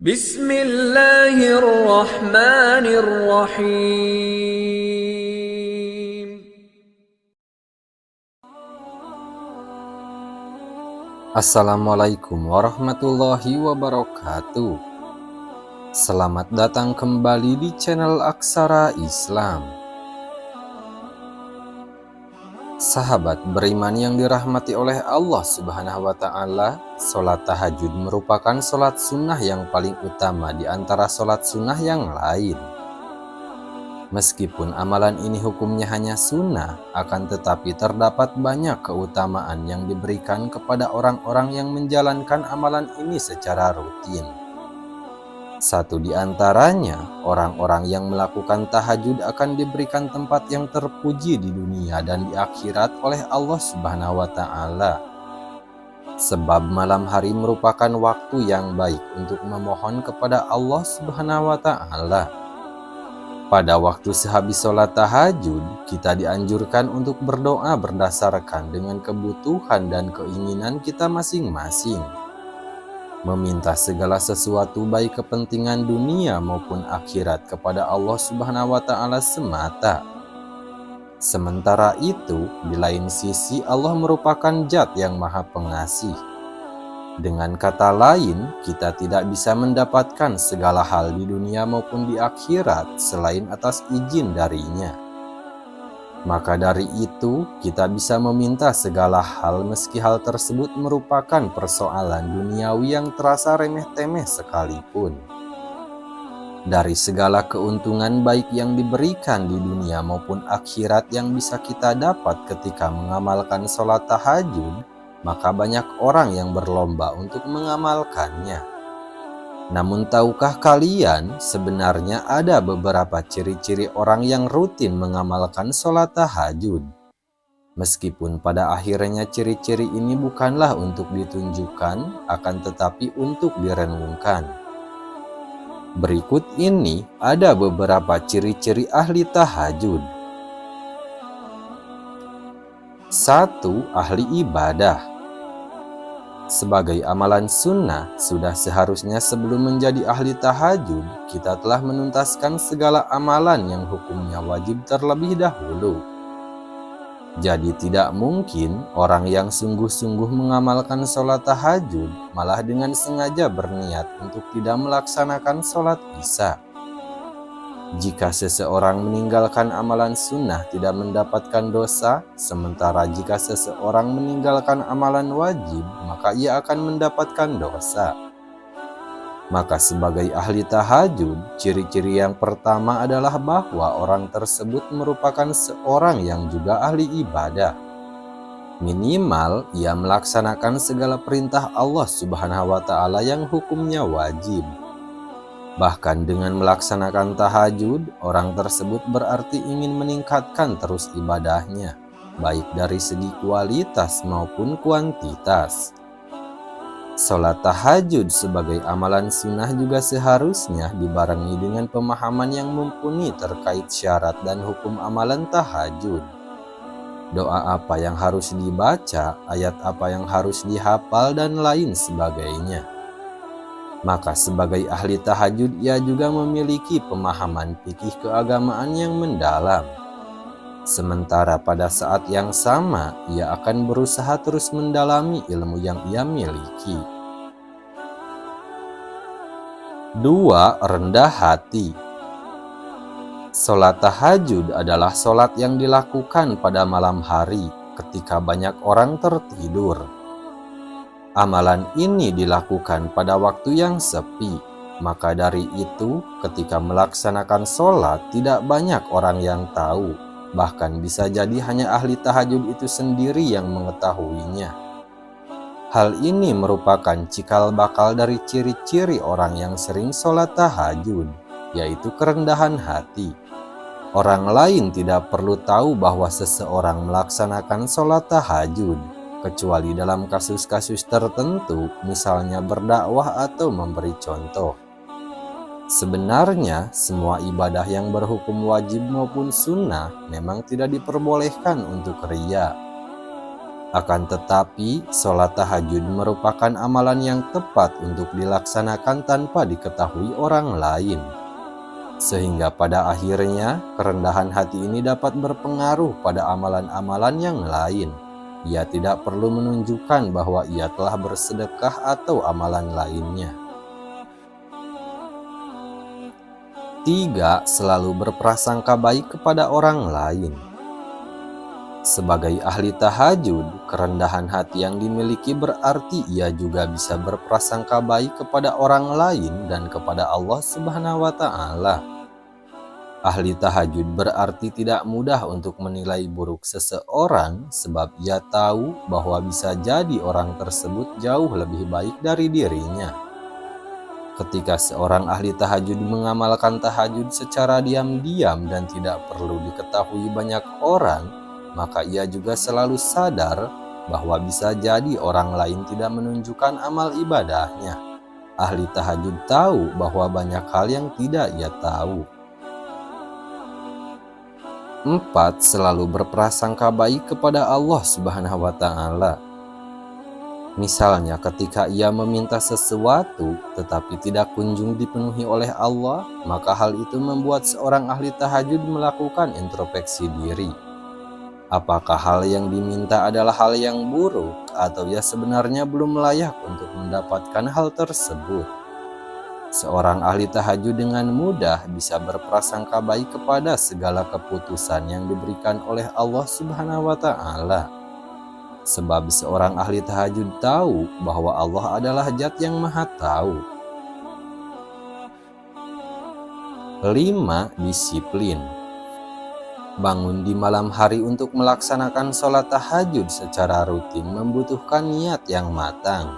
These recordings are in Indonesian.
Bismillahirrahmanirrahim. Assalamualaikum warahmatullahi wabarakatuh. Selamat datang kembali di channel Aksara Islam. Sahabat beriman yang dirahmati oleh Allah Subhanahu wa Ta'ala, sholat tahajud merupakan sholat sunnah yang paling utama di antara sholat sunnah yang lain. Meskipun amalan ini hukumnya hanya sunnah, akan tetapi terdapat banyak keutamaan yang diberikan kepada orang-orang yang menjalankan amalan ini secara rutin. Satu di antaranya, orang-orang yang melakukan tahajud akan diberikan tempat yang terpuji di dunia dan di akhirat oleh Allah Subhanahu wa Ta'ala. Sebab malam hari merupakan waktu yang baik untuk memohon kepada Allah Subhanahu wa Ta'ala. Pada waktu sehabis sholat tahajud, kita dianjurkan untuk berdoa berdasarkan dengan kebutuhan dan keinginan kita masing-masing. Meminta segala sesuatu baik kepentingan dunia maupun akhirat kepada Allah Subhanahu wa Ta'ala semata. Sementara itu, di lain sisi Allah merupakan Zat yang Maha Pengasih. Dengan kata lain, kita tidak bisa mendapatkan segala hal di dunia maupun di akhirat selain atas izin darinya. Maka dari itu, kita bisa meminta segala hal meski hal tersebut merupakan persoalan duniawi yang terasa remeh-temeh sekalipun. Dari segala keuntungan baik yang diberikan di dunia maupun akhirat yang bisa kita dapat ketika mengamalkan sholat tahajud, maka banyak orang yang berlomba untuk mengamalkannya. Namun tahukah kalian, sebenarnya ada beberapa ciri-ciri orang yang rutin mengamalkan sholat tahajud. Meskipun pada akhirnya ciri-ciri ini bukanlah untuk ditunjukkan, akan tetapi untuk direnungkan. Berikut ini ada beberapa ciri-ciri ahli tahajud. 1. Ahli ibadah. Sebagai amalan sunnah, sudah seharusnya sebelum menjadi ahli tahajud, kita telah menuntaskan segala amalan yang hukumnya wajib terlebih dahulu. Jadi tidak mungkin orang yang sungguh-sungguh mengamalkan sholat tahajud, malah dengan sengaja berniat untuk tidak melaksanakan sholat isya. Jika seseorang meninggalkan amalan sunnah tidak mendapatkan dosa, sementara jika seseorang meninggalkan amalan wajib, maka ia akan mendapatkan dosa. Maka sebagai ahli tahajud, ciri-ciri yang pertama adalah bahwa orang tersebut merupakan seorang yang juga ahli ibadah. Minimal, ia melaksanakan segala perintah Allah Subhanahu wa Ta'ala yang hukumnya wajib. Bahkan dengan melaksanakan tahajud, orang tersebut berarti ingin meningkatkan terus ibadahnya, baik dari segi kualitas maupun kuantitas. Sholat tahajud sebagai amalan sunnah juga seharusnya dibarengi dengan pemahaman yang mumpuni terkait syarat dan hukum amalan tahajud. Doa apa yang harus dibaca, ayat apa yang harus dihafal, dan lain sebagainya. Maka sebagai ahli tahajud ia juga memiliki pemahaman fikih keagamaan yang mendalam. Sementara pada saat yang sama ia akan berusaha terus mendalami ilmu yang ia miliki. 2. Rendah hati. Sholat tahajud adalah sholat yang dilakukan pada malam hari ketika banyak orang tertidur. Amalan ini dilakukan pada waktu yang sepi, maka dari itu ketika melaksanakan sholat tidak banyak orang yang tahu, bahkan bisa jadi hanya ahli tahajud itu sendiri yang mengetahuinya. Hal ini merupakan cikal bakal dari ciri-ciri orang yang sering sholat tahajud, yaitu kerendahan hati. Orang lain tidak perlu tahu bahwa seseorang melaksanakan sholat tahajud, kecuali dalam kasus-kasus tertentu, misalnya berdakwah atau memberi contoh. Sebenarnya, semua ibadah yang berhukum wajib maupun sunnah memang tidak diperbolehkan untuk riya. Akan tetapi, sholat tahajud merupakan amalan yang tepat untuk dilaksanakan tanpa diketahui orang lain. Sehingga pada akhirnya, kerendahan hati ini dapat berpengaruh pada amalan-amalan yang lain. Ia tidak perlu menunjukkan bahwa ia telah bersedekah atau amalan lainnya. 3. Selalu berprasangka baik kepada orang lain. Sebagai ahli tahajud, kerendahan hati yang dimiliki berarti ia juga bisa berprasangka baik kepada orang lain dan kepada Allah Subhanahu wa Ta'ala. Ahli tahajud berarti tidak mudah untuk menilai buruk seseorang, sebab ia tahu bahwa bisa jadi orang tersebut jauh lebih baik dari dirinya. Ketika seorang ahli tahajud mengamalkan tahajud secara diam-diam dan tidak perlu diketahui banyak orang, maka ia juga selalu sadar bahwa bisa jadi orang lain tidak menunjukkan amal ibadahnya. Ahli tahajud tahu bahwa banyak hal yang tidak ia tahu. 4. Selalu berprasangka baik kepada Allah Subhanahu wa Ta'ala. Misalnya ketika ia meminta sesuatu tetapi tidak kunjung dipenuhi oleh Allah, maka hal itu membuat seorang ahli tahajud melakukan introspeksi diri. Apakah hal yang diminta adalah hal yang buruk atau ia sebenarnya belum layak untuk mendapatkan hal tersebut? Seorang ahli tahajud dengan mudah bisa berprasangka baik kepada segala keputusan yang diberikan oleh Allah Subhanahu wa Ta'ala. Sebab seorang ahli tahajud tahu bahwa Allah adalah Zat yang Maha Tahu. 5. Disiplin. Bangun di malam hari untuk melaksanakan sholat tahajud secara rutin membutuhkan niat yang matang.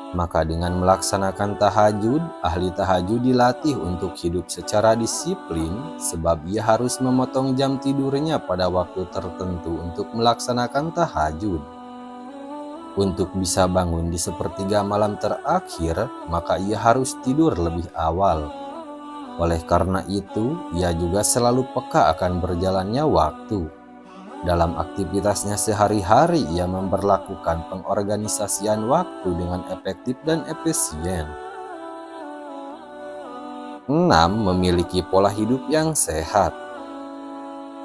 Maka dengan melaksanakan tahajud, ahli tahajud dilatih untuk hidup secara disiplin, sebab ia harus memotong jam tidurnya pada waktu tertentu untuk melaksanakan tahajud. Untuk bisa bangun di sepertiga malam terakhir, maka ia harus tidur lebih awal. Oleh karena itu, ia juga selalu peka akan berjalannya waktu. Dalam aktivitasnya sehari-hari, ia memperlakukan pengorganisasian waktu dengan efektif dan efisien. 6. Memiliki pola hidup yang sehat.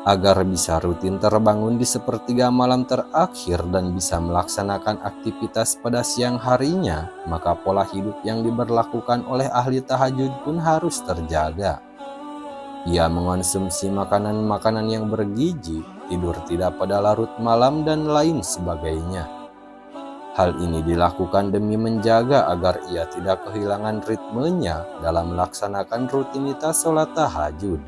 Agar bisa rutin terbangun di sepertiga malam terakhir dan bisa melaksanakan aktivitas pada siang harinya, maka pola hidup yang diberlakukan oleh ahli tahajud pun harus terjaga. Ia mengonsumsi makanan-makanan yang bergizi, tidur tidak pada larut malam, dan lain sebagainya. Hal ini dilakukan demi menjaga agar ia tidak kehilangan ritmenya dalam melaksanakan rutinitas sholat tahajud.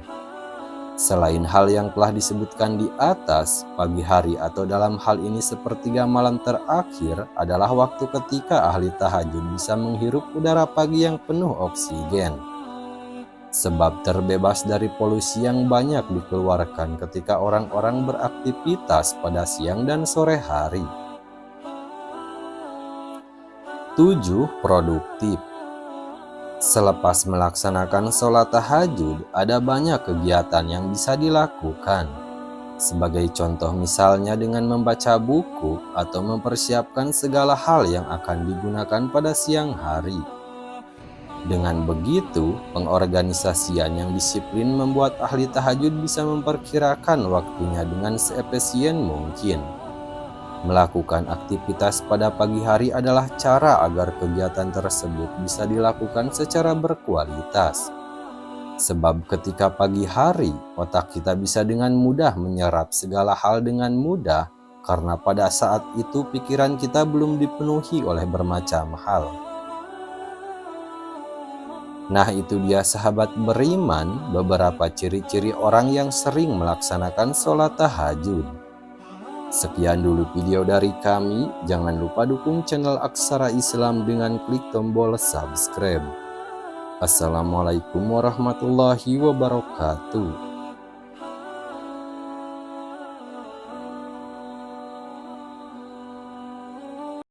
Selain hal yang telah disebutkan di atas, pagi hari atau dalam hal ini sepertiga malam terakhir adalah waktu ketika ahli tahajud bisa menghirup udara pagi yang penuh oksigen. Sebab terbebas dari polusi yang banyak dikeluarkan ketika orang-orang beraktivitas pada siang dan sore hari. 7. Produktif. Selepas melaksanakan sholat tahajud, ada banyak kegiatan yang bisa dilakukan. Sebagai contoh misalnya dengan membaca buku atau mempersiapkan segala hal yang akan digunakan pada siang hari. Dengan begitu, pengorganisasian yang disiplin membuat ahli tahajud bisa memperkirakan waktunya dengan seefisien mungkin. Melakukan aktivitas pada pagi hari adalah cara agar kegiatan tersebut bisa dilakukan secara berkualitas. Sebab ketika pagi hari, otak kita bisa dengan mudah menyerap segala hal dengan mudah, karena pada saat itu pikiran kita belum dipenuhi oleh bermacam hal. Nah, itu dia sahabat beriman, beberapa ciri-ciri orang yang sering melaksanakan sholat tahajud. Sekian dulu video dari kami, jangan lupa dukung channel Aksara Islam dengan klik tombol subscribe. Assalamualaikum warahmatullahi wabarakatuh.